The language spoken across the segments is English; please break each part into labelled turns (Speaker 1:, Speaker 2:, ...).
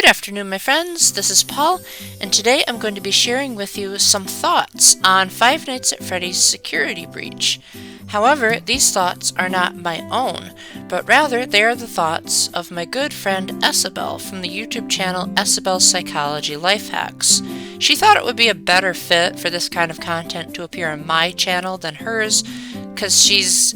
Speaker 1: Good afternoon, my friends. This is Paul, and today I'm going to be sharing with you some thoughts on Five Nights at Freddy's Security Breach. However, these thoughts are not my own, but rather they are the thoughts of my good friend Isabel from the YouTube channel Isabel's Psychology Life Hacks. She thought it would be a better fit for this kind of content to appear on my channel than hers, because she's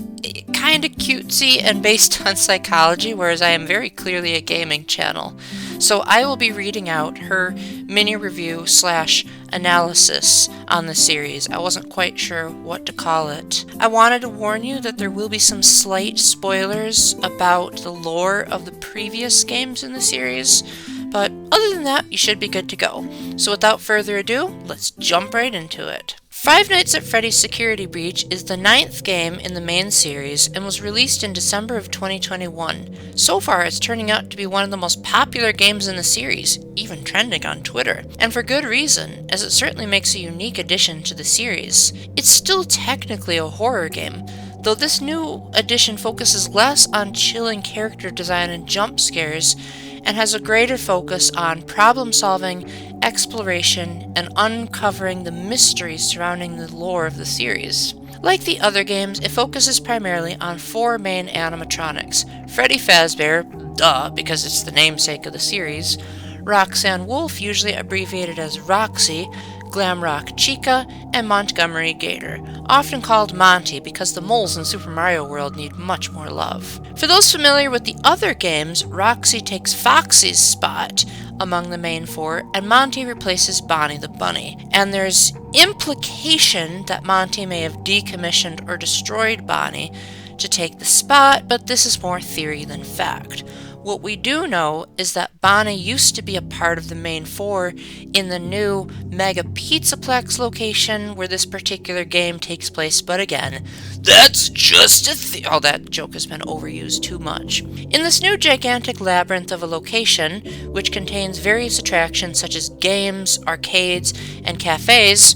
Speaker 1: kind of cutesy and based on psychology, whereas I am very clearly a gaming channel. So I will be reading out her mini review / analysis on the series. I wasn't quite sure what to call it. I wanted to warn you that there will be some slight spoilers about the lore of the previous games in the series, but other than that, you should be good to go. So without further ado, let's jump right into it. Five Nights at Freddy's Security Breach is the 9th game in the main series and was released in December of 2021. So far, it's turning out to be one of the most popular games in the series, even trending on Twitter. And for good reason, as it certainly makes a unique addition to the series. It's still technically a horror game, though this new edition focuses less on chilling character design and jump scares, and has a greater focus on problem-solving, exploration, and uncovering the mysteries surrounding the lore of the series. Like the other games, it focuses primarily on 4 main animatronics: Freddy Fazbear, duh, because it's the namesake of the series, Roxanne Wolf, usually abbreviated as Roxy, Glamrock Chica, and Montgomery Gator, often called Monty because the moles in Super Mario World need much more love. For those familiar with the other games, Roxy takes Foxy's spot among the main 4, and Monty replaces Bonnie the Bunny. And there's implication that Monty may have decommissioned or destroyed Bonnie to take the spot, but this is more theory than fact. What we do know is that Bonnie used to be a part of the main 4 in the new Mega Pizzaplex location where this particular game takes place, but again, that's just oh, that joke has been overused too much. In this new gigantic labyrinth of a location, which contains various attractions such as games, arcades, and cafes,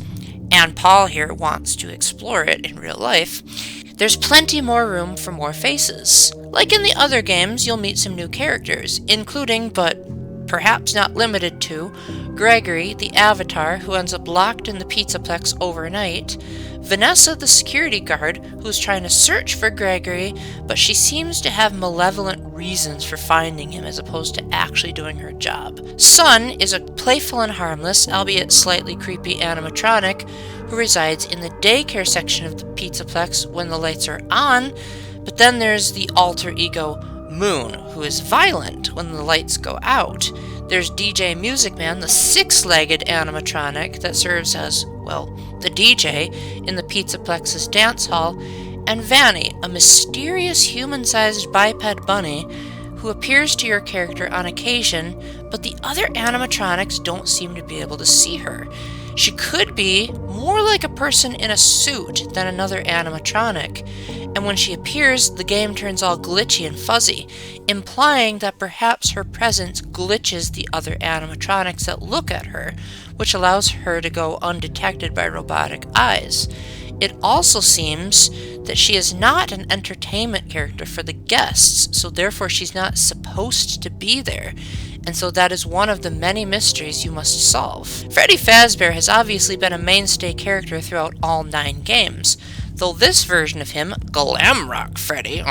Speaker 1: and Paul here wants to explore it in real life, there's plenty more room for more faces. Like in the other games, you'll meet some new characters, including, but perhaps not limited to, Gregory, the Avatar, who ends up locked in the Pizzaplex overnight, Vanessa, the security guard, who's trying to search for Gregory, but she seems to have malevolent reasons for finding him as opposed to actually doing her job. Sun is a playful and harmless, albeit slightly creepy animatronic who resides in the daycare section of the Pizzaplex when the lights are on, but then there's the alter ego Moon, who is violent when the lights go out. There's DJ Music Man, the 6-legged animatronic that serves as, well, the DJ in the Pizzaplex's dance hall, and Vanny, a mysterious human-sized biped bunny who appears to your character on occasion, but the other animatronics don't seem to be able to see her. She could be more like a person in a suit than another animatronic, and when she appears, the game turns all glitchy and fuzzy, implying that perhaps her presence glitches the other animatronics that look at her, which allows her to go undetected by robotic eyes. It also seems that she is not an entertainment character for the guests, so therefore she's not supposed to be there, and so that is one of the many mysteries you must solve. Freddy Fazbear has obviously been a mainstay character throughout all 9 games, though this version of him, Glamrock Freddy,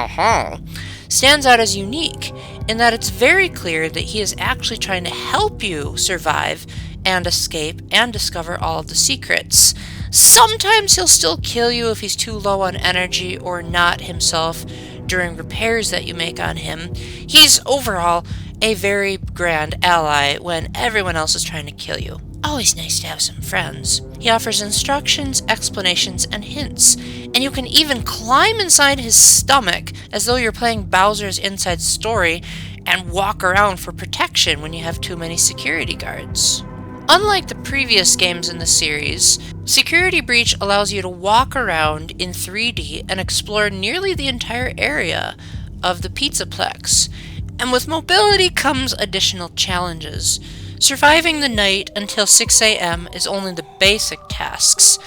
Speaker 1: stands out as unique in that it's very clear that he is actually trying to help you survive and escape and discover all of the secrets. Sometimes he'll still kill you if he's too low on energy or not himself during repairs that you make on him. He's overall a very grand ally when everyone else is trying to kill you. Always nice to have some friends. He offers instructions, explanations, and hints, and you can even climb inside his stomach as though you're playing Bowser's Inside Story and walk around for protection when you have too many security guards. Unlike the previous games in the series, Security Breach allows you to walk around in 3D and explore nearly the entire area of the Pizzaplex, and with mobility comes additional challenges. Surviving the night until 6 a.m. is only the basic tasks.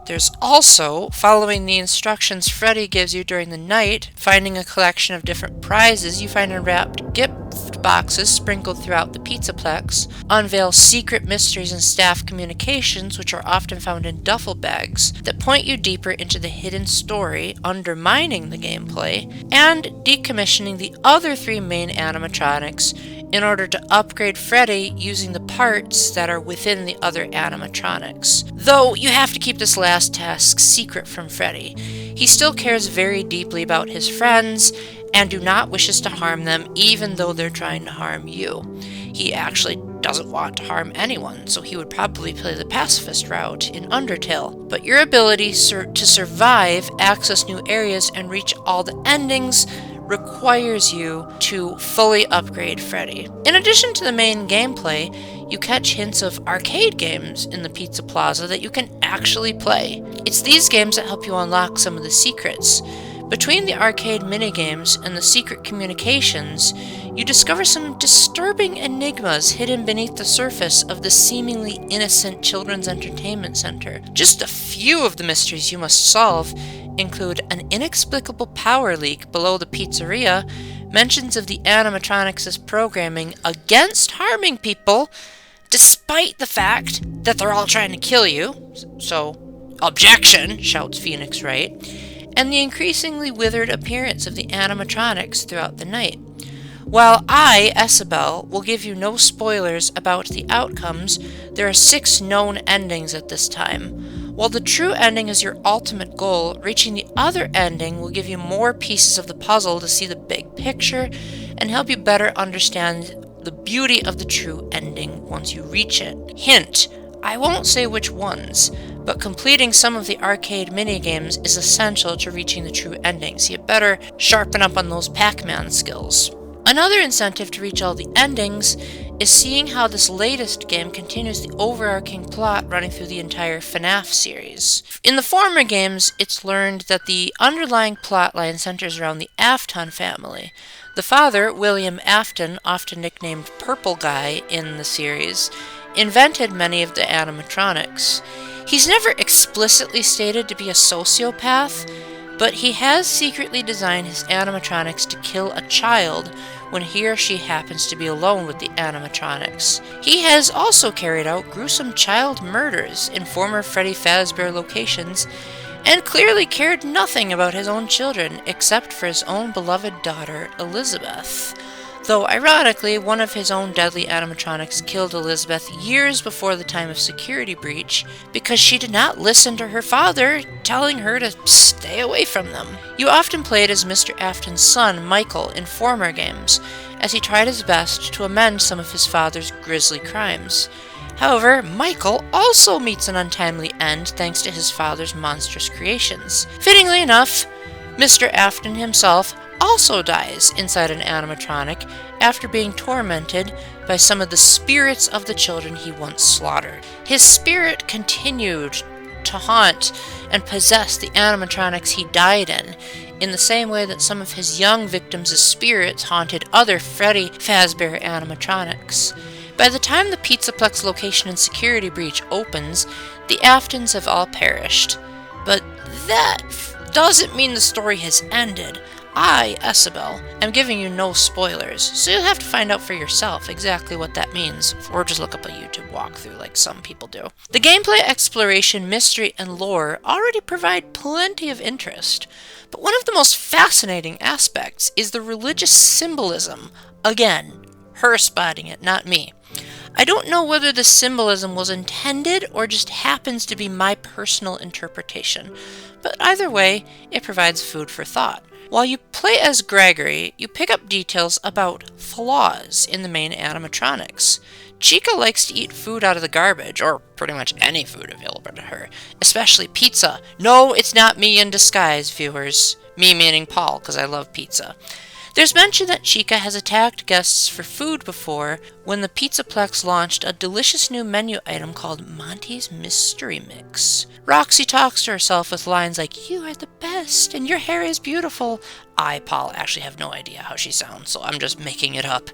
Speaker 1: There's also, following the instructions Freddy gives you during the night, finding a collection of different prizes you find in wrapped gift locked boxes sprinkled throughout the Pizzaplex, unveil secret mysteries in staff communications, which are often found in duffel bags, that point you deeper into the hidden story, undermining the gameplay, and decommissioning the other three main animatronics in order to upgrade Freddy using the parts that are within the other animatronics. Though you have to keep this last task secret from Freddy. He still cares very deeply about his friends and do not wishes to harm them even though they're trying to harm you. He actually doesn't want to harm anyone, so he would probably play the pacifist route in Undertale. But your ability to survive, access new areas, and reach all the endings requires you to fully upgrade Freddy. In addition to the main gameplay, you catch hints of arcade games in the Pizza Plaza that you can actually play. It's these games that help you unlock some of the secrets. Between the arcade minigames and the secret communications, you discover some disturbing enigmas hidden beneath the surface of the seemingly innocent children's entertainment center. Just a few of the mysteries you must solve include an inexplicable power leak below the pizzeria, mentions of the animatronics' programming against harming people, despite the fact that they're all trying to kill you. So, objection, shouts Phoenix Wright, and the increasingly withered appearance of the animatronics throughout the night. While I, Isabel, will give you no spoilers about the outcomes, there are 6 known endings at this time. While the true ending is your ultimate goal, reaching the other ending will give you more pieces of the puzzle to see the big picture and help you better understand the beauty of the true ending once you reach it. Hint, I won't say which ones, but completing some of the arcade minigames is essential to reaching the true ending, so you better sharpen up on those Pac-Man skills. Another incentive to reach all the endings is seeing how this latest game continues the overarching plot running through the entire FNAF series. In the former games, it's learned that the underlying plotline centers around the Afton family. The father, William Afton, often nicknamed Purple Guy in the series, invented many of the animatronics. He's never explicitly stated to be a sociopath, but he has secretly designed his animatronics to kill a child when he or she happens to be alone with the animatronics. He has also carried out gruesome child murders in former Freddy Fazbear locations and clearly cared nothing about his own children except for his own beloved daughter, Elizabeth. Though, ironically, one of his own deadly animatronics killed Elizabeth years before the time of Security Breach because she did not listen to her father, telling her to stay away from them. You often played as Mr. Afton's son, Michael, in former games, as he tried his best to amend some of his father's grisly crimes. However, Michael also meets an untimely end thanks to his father's monstrous creations. Fittingly enough, Mr. Afton himself also dies inside an animatronic after being tormented by some of the spirits of the children he once slaughtered. His spirit continued to haunt and possess the animatronics he died in the same way that some of his young victims' spirits haunted other Freddy Fazbear animatronics. By the time the Pizzaplex location in Security Breach opens, the Aftons have all perished. But that doesn't mean the story has ended. I, Isabel, am giving you no spoilers, so you'll have to find out for yourself exactly what that means, or just look up a YouTube walkthrough like some people do. The gameplay, exploration, mystery, and lore already provide plenty of interest, but one of the most fascinating aspects is the religious symbolism. Again, her spotting it, not me. I don't know whether the symbolism was intended or just happens to be my personal interpretation, but either way, it provides food for thought. While you play as Gregory, you pick up details about flaws in the main animatronics. Chica likes to eat food out of the garbage, or pretty much any food available to her, especially pizza. No, it's not me in disguise, viewers. Me meaning Paul, because I love pizza. There's mention that Chica has attacked guests for food before when the Pizzaplex launched a delicious new menu item called Monty's Mystery Mix. Roxy talks to herself with lines like, "You are the best, and your hair is beautiful." I, Paul, actually have no idea how she sounds, so I'm just making it up.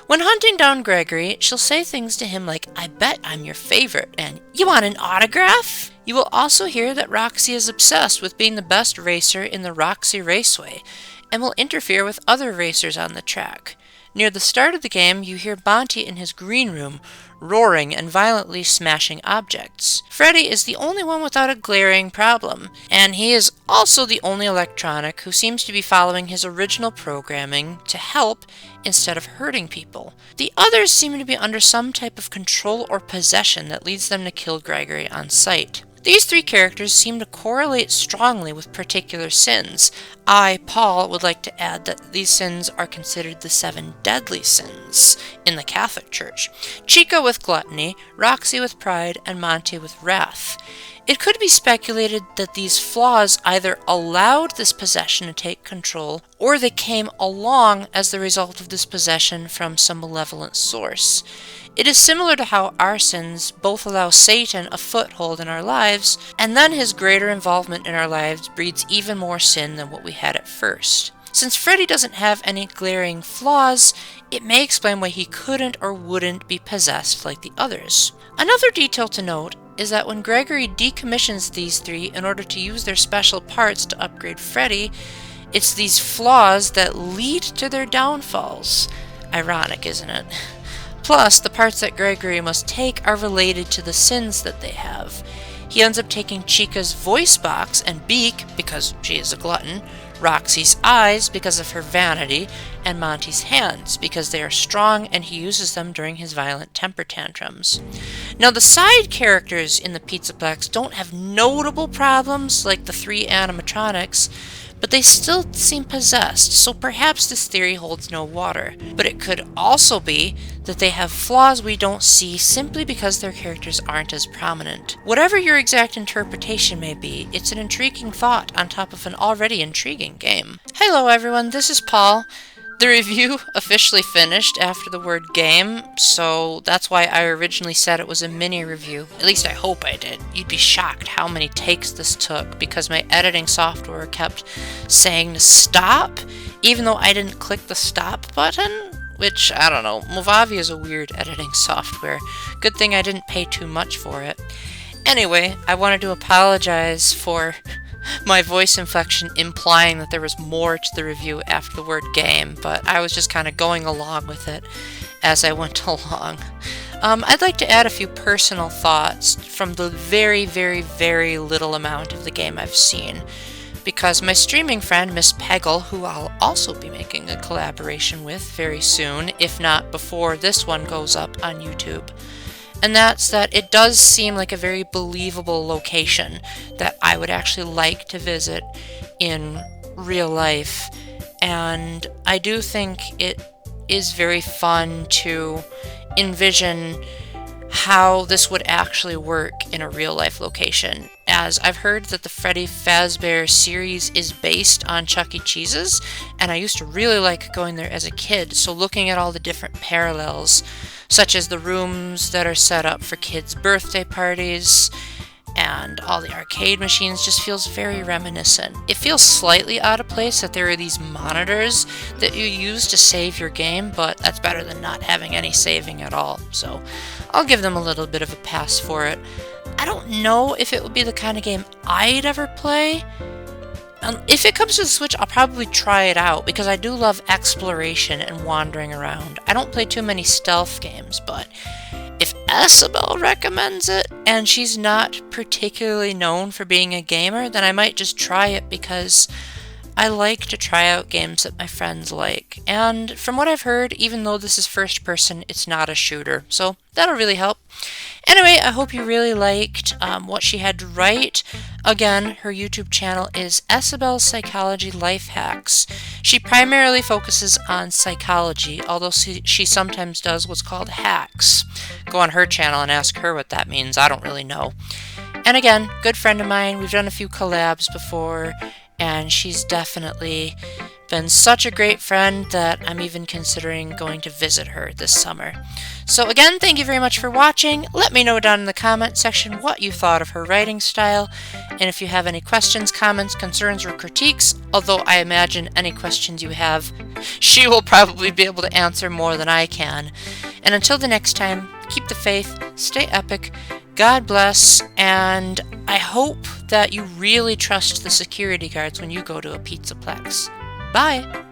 Speaker 1: When hunting down Gregory, she'll say things to him like, "I bet I'm your favorite," and "You want an autograph?" You will also hear that Roxy is obsessed with being the best racer in the Roxy Raceway, and will interfere with other racers on the track. Near the start of the game, you hear Monty in his green room, roaring and violently smashing objects. Freddy is the only one without a glaring problem, and he is also the only electronic who seems to be following his original programming to help instead of hurting people. The others seem to be under some type of control or possession that leads them to kill Gregory on sight. These three characters seem to correlate strongly with particular sins. I, Paul, would like to add that these sins are considered the 7 deadly sins in the Catholic Church. Chica with gluttony, Roxy with pride, and Monty with wrath. It could be speculated that these flaws either allowed this possession to take control, or they came along as the result of this possession from some malevolent source. It is similar to how our sins both allow Satan a foothold in our lives, and then his greater involvement in our lives breeds even more sin than what we had at first. Since Freddy doesn't have any glaring flaws, it may explain why he couldn't or wouldn't be possessed like the others. Another detail to note is that when Gregory decommissions these three in order to use their special parts to upgrade Freddy, it's these flaws that lead to their downfalls. Ironic, isn't it? Plus, the parts that Gregory must take are related to the sins that they have. He ends up taking Chica's voice box and beak, because she is a glutton, Roxy's eyes, because of her vanity, and Monty's hands, because they are strong and he uses them during his violent temper tantrums. Now, the side characters in the Pizzaplex don't have notable problems like the 3 animatronics, but they still seem possessed, so perhaps this theory holds no water. But it could also be that they have flaws we don't see simply because their characters aren't as prominent. Whatever your exact interpretation may be, it's an intriguing thought on top of an already intriguing game. Hello everyone, this is Paul. The review officially finished after the word game, so that's why I originally said it was a mini review. At least I hope I did. You'd be shocked how many takes this took because my editing software kept saying to stop, even though I didn't click the stop button, which, I don't know, Movavi is a weird editing software. Good thing I didn't pay too much for it. Anyway, I wanted to apologize for my voice inflection implying that there was more to the review after the word game, but I was just kind of going along with it as I went along. I'd like to add a few personal thoughts from the very, very, very little amount of the game I've seen, because my streaming friend Miss Peggle, who I'll also be making a collaboration with very soon, if not before this one goes up on YouTube, and that's that it does seem like a very believable location that I would actually like to visit in real life. And I do think it is very fun to envision how this would actually work in a real life location, as I've heard that the Freddy Fazbear series is based on Chuck E. Cheese's, and I used to really like going there as a kid, so looking at all the different parallels, such as the rooms that are set up for kids' birthday parties, and all the arcade machines, just feels very reminiscent. It feels slightly out of place that there are these monitors that you use to save your game, but that's better than not having any saving at all, so I'll give them a little bit of a pass for it. I don't know if it would be the kind of game I'd ever play. If it comes to the Switch, I'll probably try it out, because I do love exploration and wandering around. I don't play too many stealth games, but if Isabel recommends it, and she's not particularly known for being a gamer, then I might just try it, because I like to try out games that my friends like. And from what I've heard, even though this is first person, it's not a shooter, so that'll really help. Anyway, I hope you really liked what she had to write. Again, her YouTube channel is Isabel's Psychology Life Hacks. She primarily focuses on psychology, although she sometimes does what's called hacks. Go on her channel and ask her what that means. I don't really know. And again, good friend of mine. We've done a few collabs before, and she's definitely been such a great friend that I'm even considering going to visit her this summer. So again, thank you very much for watching. Let me know down in the comment section what you thought of her writing style, and if you have any questions, comments, concerns, or critiques, although I imagine any questions you have, she will probably be able to answer more than I can. And until the next time, keep the faith, stay epic, God bless, and I hope that you really trust the security guards when you go to a Pizzaplex. Bye!